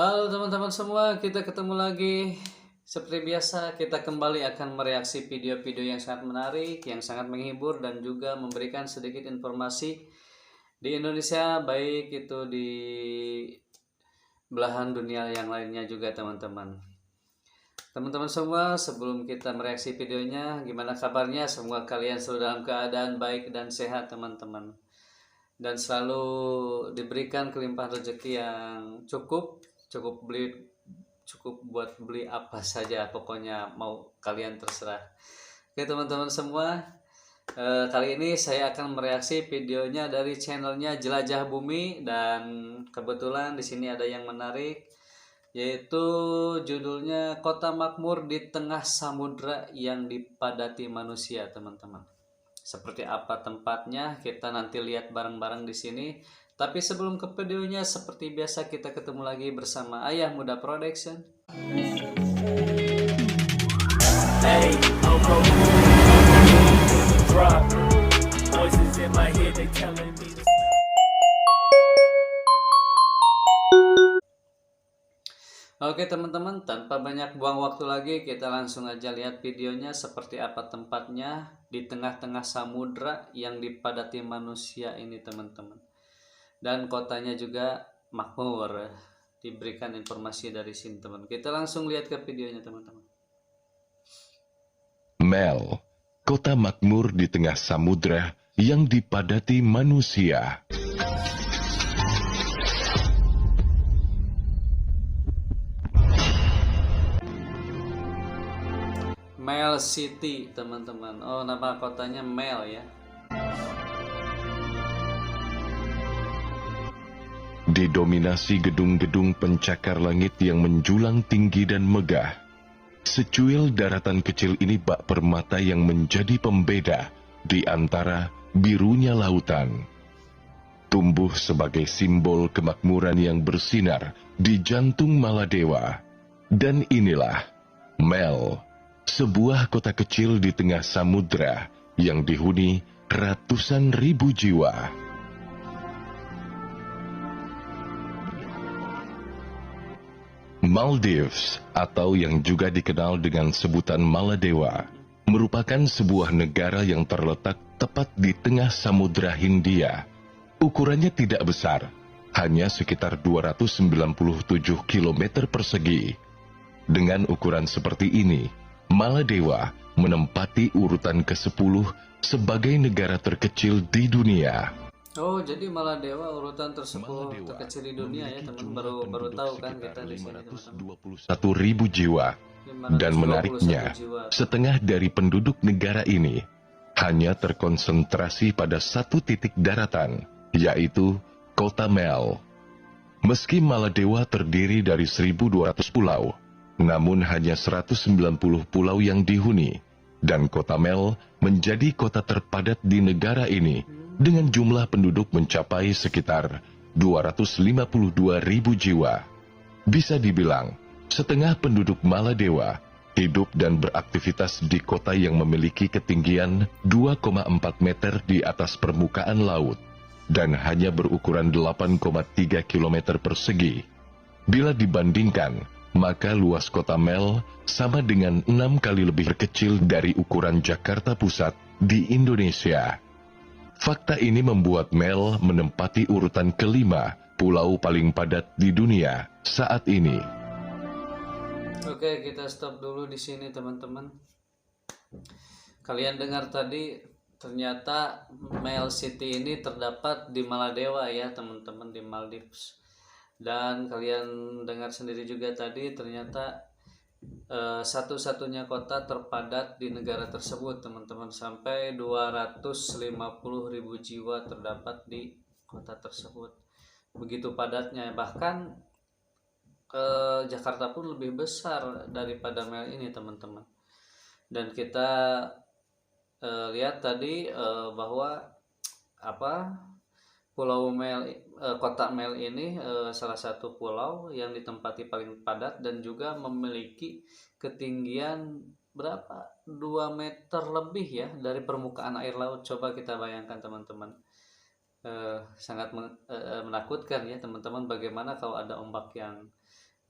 Halo teman-teman semua, kita ketemu lagi. Seperti biasa, kita kembali akan mereaksi video-video yang sangat menarik, yang sangat menghibur, dan juga memberikan sedikit informasi di Indonesia, baik itu di belahan dunia yang lainnya juga teman-teman. Teman-teman semua, sebelum kita mereaksi videonya, gimana kabarnya? Semoga kalian selalu dalam keadaan baik dan sehat teman-teman. Dan selalu diberikan kelimpahan rezeki yang cukup buat beli apa saja, pokoknya mau kalian terserah. Oke teman-teman semua, kali ini saya akan mereaksi videonya dari channelnya Jelajah Bumi, dan kebetulan di sini ada yang menarik, yaitu judulnya Kota Makmur di Tengah Samudra yang Dipadati Manusia teman-teman. Seperti apa tempatnya, kita nanti lihat bareng-bareng di sini. Tapi sebelum ke videonya, seperti biasa kita ketemu lagi bersama Ayah Muda Production. Hey, Oke teman-teman, tanpa banyak buang waktu lagi, kita langsung aja lihat videonya seperti apa tempatnya di tengah-tengah samudra yang dipadati manusia ini teman-teman. Dan kotanya juga makmur. Diberikan informasi dari sini teman. Kita langsung lihat ke videonya teman-teman. Mel, kota makmur di tengah samudra yang dipadati manusia. Mel City teman-teman. Oh, nama kotanya Mel ya. Didominasi gedung-gedung pencakar langit yang menjulang tinggi dan megah. Secuil daratan kecil ini bak permata yang menjadi pembeda di antara birunya lautan. Tumbuh sebagai simbol kemakmuran yang bersinar di jantung Maladewa. Dan inilah Mel, sebuah kota kecil di tengah samudra yang dihuni ratusan ribu jiwa. Maldives, atau yang juga dikenal dengan sebutan Maladewa, merupakan sebuah negara yang terletak tepat di tengah Samudra Hindia. Ukurannya tidak besar, hanya sekitar 297 km persegi. Dengan ukuran seperti ini, Maladewa menempati urutan ke-10 sebagai negara terkecil di dunia. Oh, jadi Maladewa urutan tersebut terkecil di dunia ya teman. Baru tahu kan kita di sini teman-teman. 521.000 jiwa. Dan menariknya, setengah dari penduduk negara ini hanya terkonsentrasi pada satu titik daratan, yaitu Kota Mel. Meski Maladewa terdiri dari 1.200 pulau, namun hanya 190 pulau yang dihuni, dan Kota Mel menjadi kota terpadat di negara ini dengan jumlah penduduk mencapai sekitar 252.000 jiwa. Bisa dibilang, setengah penduduk Maladewa hidup dan beraktivitas di kota yang memiliki ketinggian 2,4 meter di atas permukaan laut dan hanya berukuran 8,3 km persegi. Bila dibandingkan, maka luas kota Mel sama dengan 6 kali lebih kecil dari ukuran Jakarta Pusat di Indonesia. Fakta ini membuat Mel menempati urutan kelima pulau paling padat di dunia saat ini. Oke, kita stop dulu di sini teman-teman. Kalian dengar tadi, ternyata Mel City ini terdapat di Maladewa ya teman-teman, di Maldives. Dan kalian dengar sendiri juga tadi, ternyata satu-satunya kota terpadat di negara tersebut teman-teman, sampai 250.000 jiwa terdapat di kota tersebut. Begitu padatnya, bahkan Jakarta pun lebih besar daripada Mel ini teman-teman. Dan kita lihat tadi bahwa Pulau Mel, kota Mel ini salah satu pulau yang ditempati paling padat dan juga memiliki ketinggian berapa? 2 meter lebih ya dari permukaan air laut. Coba kita bayangkan teman-teman. Sangat menakutkan ya teman-teman, bagaimana kalau ada ombak yang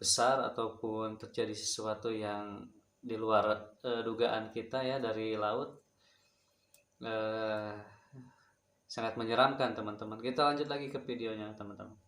besar ataupun terjadi sesuatu yang di luar dugaan kita ya dari laut, sangat menyeramkan teman-teman. Kita lanjut lagi ke videonya teman-teman.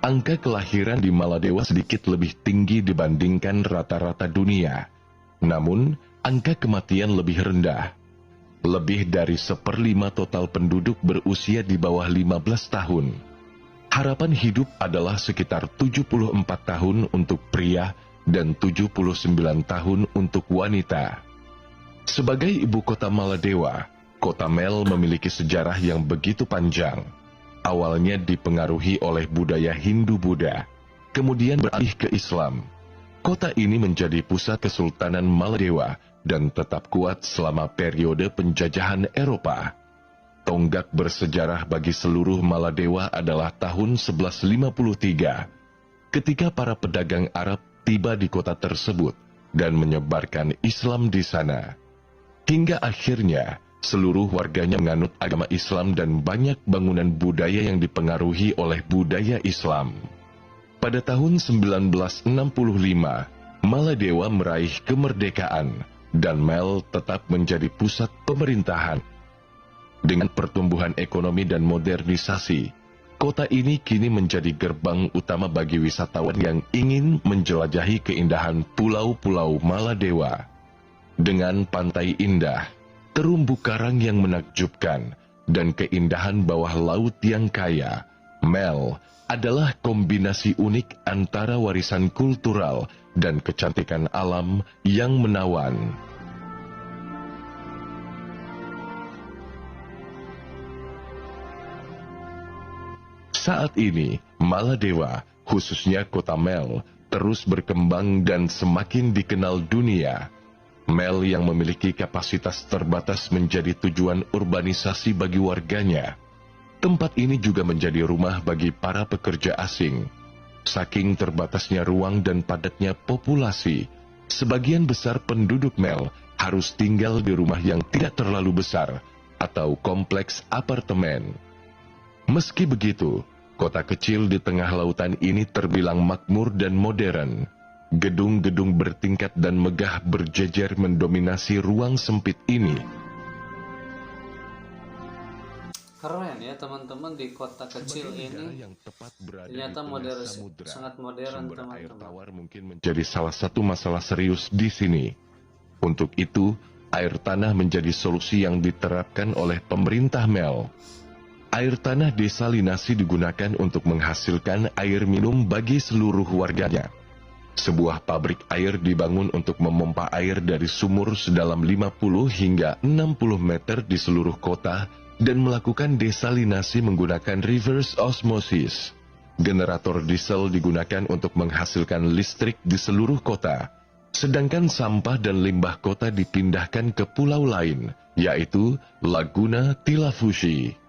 Angka kelahiran di Maladewa sedikit lebih tinggi dibandingkan rata-rata dunia. Namun, angka kematian lebih rendah. Lebih dari 1/5 total penduduk berusia di bawah 15 tahun. Harapan hidup adalah sekitar 74 tahun untuk pria dan 79 tahun untuk wanita. Sebagai ibu kota Maladewa, kota Mel memiliki sejarah yang begitu panjang. Awalnya dipengaruhi oleh budaya Hindu-Buddha, kemudian beralih ke Islam. Kota ini menjadi pusat Kesultanan Maladewa dan tetap kuat selama periode penjajahan Eropa. Tonggak bersejarah bagi seluruh Maladewa adalah tahun 1153, ketika para pedagang Arab tiba di kota tersebut dan menyebarkan Islam di sana. Hingga akhirnya, seluruh warganya menganut agama Islam dan banyak bangunan budaya yang dipengaruhi oleh budaya Islam. Pada tahun 1965, Maladewa meraih kemerdekaan dan Mel tetap menjadi pusat pemerintahan. Dengan pertumbuhan ekonomi dan modernisasi, kota ini kini menjadi gerbang utama bagi wisatawan yang ingin menjelajahi keindahan pulau-pulau Maladewa. Dengan pantai indah, terumbu karang yang menakjubkan, dan keindahan bawah laut yang kaya, Mel adalah kombinasi unik antara warisan kultural dan kecantikan alam yang menawan. Saat ini, Maladewa, khususnya kota Mel, terus berkembang dan semakin dikenal dunia. Mel yang memiliki kapasitas terbatas menjadi tujuan urbanisasi bagi warganya. Tempat ini juga menjadi rumah bagi para pekerja asing. Saking terbatasnya ruang dan padatnya populasi, sebagian besar penduduk Mel harus tinggal di rumah yang tidak terlalu besar atau kompleks apartemen. Meski begitu, kota kecil di tengah lautan ini terbilang makmur dan modern. Gedung-gedung bertingkat dan megah berjejer mendominasi ruang sempit ini. Keren ya teman-teman, di kota kecil ini yang tepat berada ternyata di modern, samudra. sangat modern Sumber air teman-teman. tawar mungkin menjadi salah satu masalah serius di sini. Untuk itu, air tanah menjadi solusi yang diterapkan oleh pemerintah Mel. Air tanah desalinasi digunakan untuk menghasilkan air minum bagi seluruh warganya. Sebuah pabrik air dibangun untuk memompa air dari sumur sedalam 50 hingga 60 meter di seluruh kota dan melakukan desalinasi menggunakan reverse osmosis. Generator diesel digunakan untuk menghasilkan listrik di seluruh kota, sedangkan sampah dan limbah kota dipindahkan ke pulau lain, yaitu Laguna Tilafushi.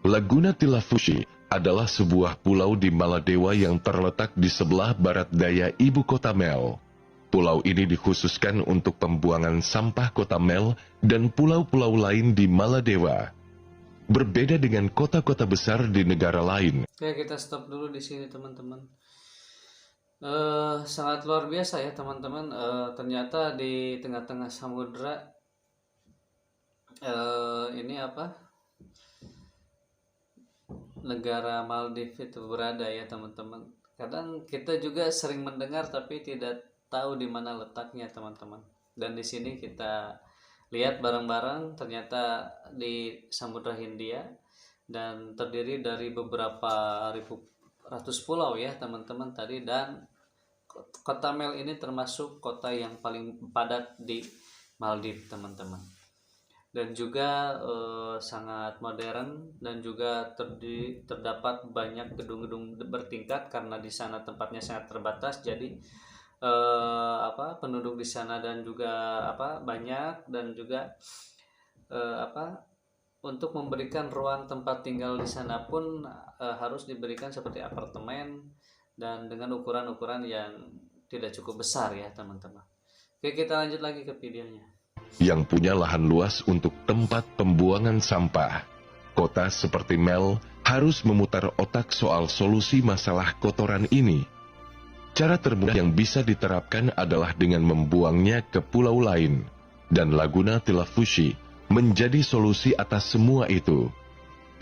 Laguna Tilafushi adalah sebuah pulau di Maladewa yang terletak di sebelah barat daya ibu kota Mel. Pulau ini dikhususkan untuk pembuangan sampah kota Mel dan pulau-pulau lain di Maladewa. Berbeda dengan kota-kota besar di negara lain. Oke, kita stop dulu di sini teman-teman. Sangat luar biasa ya teman-teman. Ternyata di tengah-tengah samudra ini negara Maldives itu berada ya teman-teman. Kadang kita juga sering mendengar tapi tidak tahu di mana letaknya teman-teman. Dan di sini kita lihat bareng-bareng, ternyata di Samudra Hindia dan terdiri dari beberapa ratus pulau ya teman-teman tadi. Dan kota Mel ini termasuk kota yang paling padat di Maldives teman-teman. Dan juga sangat modern dan juga terdapat banyak gedung-gedung bertingkat karena di sana tempatnya sangat terbatas. Jadi penduduk di sana dan juga banyak, dan juga untuk memberikan ruang tempat tinggal di sana pun harus diberikan seperti apartemen dan dengan ukuran-ukuran yang tidak cukup besar ya teman-teman. Oke, kita lanjut lagi ke videonya. Yang punya lahan luas untuk tempat pembuangan sampah. Kota seperti Mel harus memutar otak soal solusi masalah kotoran ini. Cara termudah yang bisa diterapkan adalah dengan membuangnya ke pulau lain, dan Laguna Tilafushi menjadi solusi atas semua itu.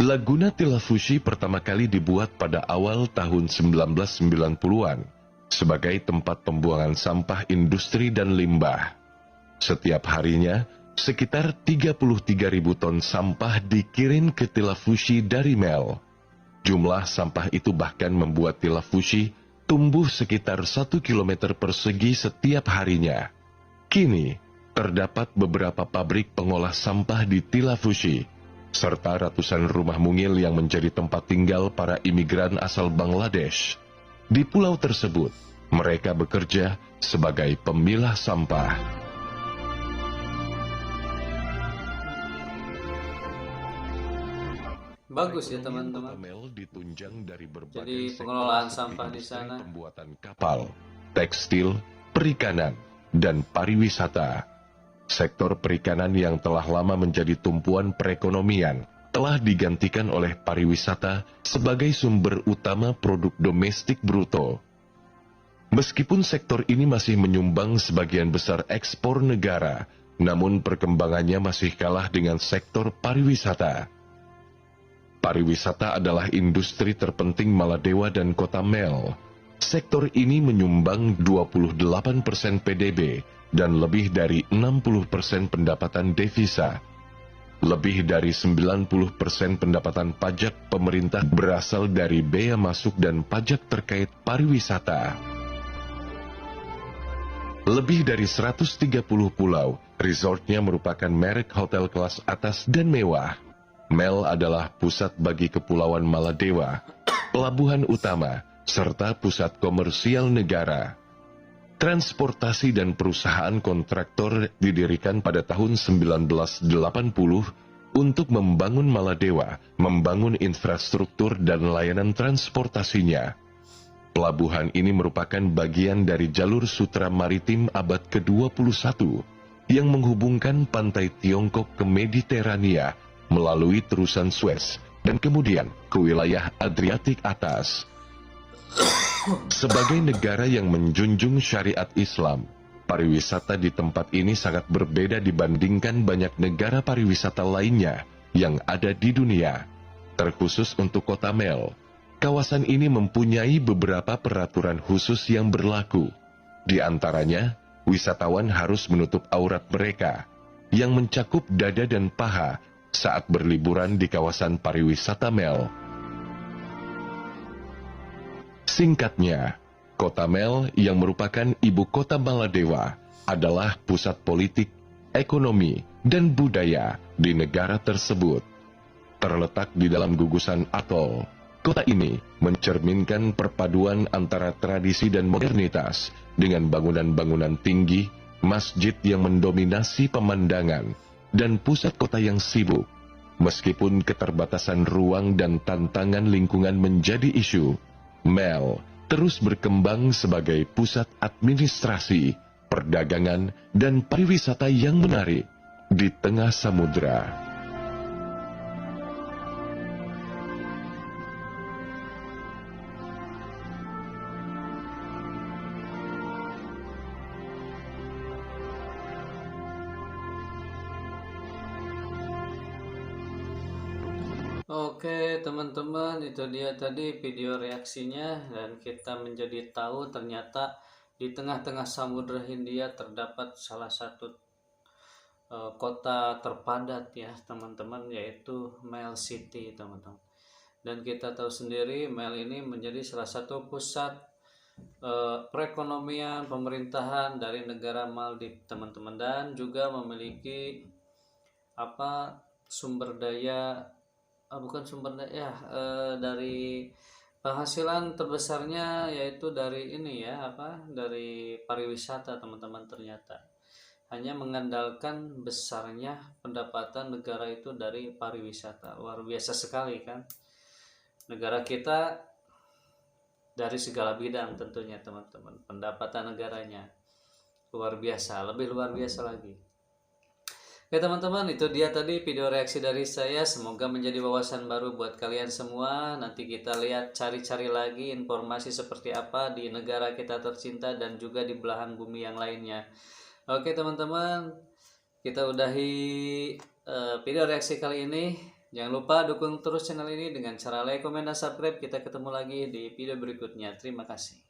Laguna Tilafushi pertama kali dibuat pada awal tahun 1990-an sebagai tempat pembuangan sampah industri dan limbah. Setiap harinya, sekitar 33.000 ton sampah dikirim ke Tilafushi dari Mel. Jumlah sampah itu bahkan membuat Tilafushi tumbuh sekitar 1 km persegi setiap harinya. Kini, terdapat beberapa pabrik pengolah sampah di Tilafushi, serta ratusan rumah mungil yang menjadi tempat tinggal para imigran asal Bangladesh. Di pulau tersebut, mereka bekerja sebagai pemilah sampah. Bagus ya teman-teman. Jadi pengelolaan sampah di sana. Pembuatan kapal, tekstil, perikanan, dan pariwisata. Sektor perikanan yang telah lama menjadi tumpuan perekonomian telah digantikan oleh pariwisata sebagai sumber utama produk domestik bruto. Meskipun sektor ini masih menyumbang sebagian besar ekspor negara, namun perkembangannya masih kalah dengan sektor pariwisata. Pariwisata adalah industri terpenting Maladewa dan Kota Mel. Sektor ini menyumbang 28% PDB dan lebih dari 60% pendapatan devisa. Lebih dari 90% pendapatan pajak pemerintah berasal dari bea masuk dan pajak terkait pariwisata. Lebih dari 130 pulau, resortnya merupakan merek hotel kelas atas dan mewah. Mel adalah pusat bagi Kepulauan Maladewa, pelabuhan utama, serta pusat komersial negara. Transportasi dan perusahaan kontraktor didirikan pada tahun 1980 untuk membangun Maladewa, membangun infrastruktur dan layanan transportasinya. Pelabuhan ini merupakan bagian dari jalur sutra maritim abad ke-21 yang menghubungkan pantai Tiongkok ke Mediterania melalui terusan Suez dan kemudian ke wilayah Adriatik atas. Sebagai negara yang menjunjung syariat Islam, pariwisata di tempat ini sangat berbeda dibandingkan banyak negara pariwisata lainnya yang ada di dunia. Terkhusus untuk Kota Mel, kawasan ini mempunyai beberapa peraturan khusus yang berlaku. Di antaranya, wisatawan harus menutup aurat mereka, yang mencakup dada dan paha, saat berliburan di kawasan pariwisata Mel. Singkatnya, Kota Mel yang merupakan ibu kota Maladewa adalah pusat politik, ekonomi, dan budaya di negara tersebut. Terletak di dalam gugusan atol, kota ini mencerminkan perpaduan antara tradisi dan modernitas dengan bangunan-bangunan tinggi, masjid yang mendominasi pemandangan, dan pusat kota yang sibuk. Meskipun keterbatasan ruang dan tantangan lingkungan menjadi isu, Mel terus berkembang sebagai pusat administrasi, perdagangan, dan pariwisata yang menarik di tengah samudra. Oke teman-teman, itu dia tadi video reaksinya, dan kita menjadi tahu ternyata di tengah-tengah Samudra Hindia terdapat salah satu kota terpadat ya teman-teman, yaitu Mel City teman-teman. Dan kita tahu sendiri Mel ini menjadi salah satu pusat perekonomian pemerintahan dari negara Maldives teman-teman, dan juga memiliki sumber daya bukan sumber daya dari penghasilan terbesarnya yaitu dari ini ya dari pariwisata teman-teman. Ternyata hanya mengandalkan besarnya pendapatan negara itu dari pariwisata. Luar biasa sekali kan negara kita dari segala bidang tentunya teman-teman. Pendapatan negaranya luar biasa, lebih luar biasa lagi. Oke teman-teman, itu dia tadi video reaksi dari saya. Semoga menjadi wawasan baru buat kalian semua. Nanti kita lihat, cari-cari lagi informasi seperti apa di negara kita tercinta dan juga di belahan bumi yang lainnya. Oke teman-teman, kita udahi video reaksi kali ini. Jangan lupa dukung terus channel ini dengan cara like, komen, dan subscribe. Kita ketemu lagi di video berikutnya. Terima kasih.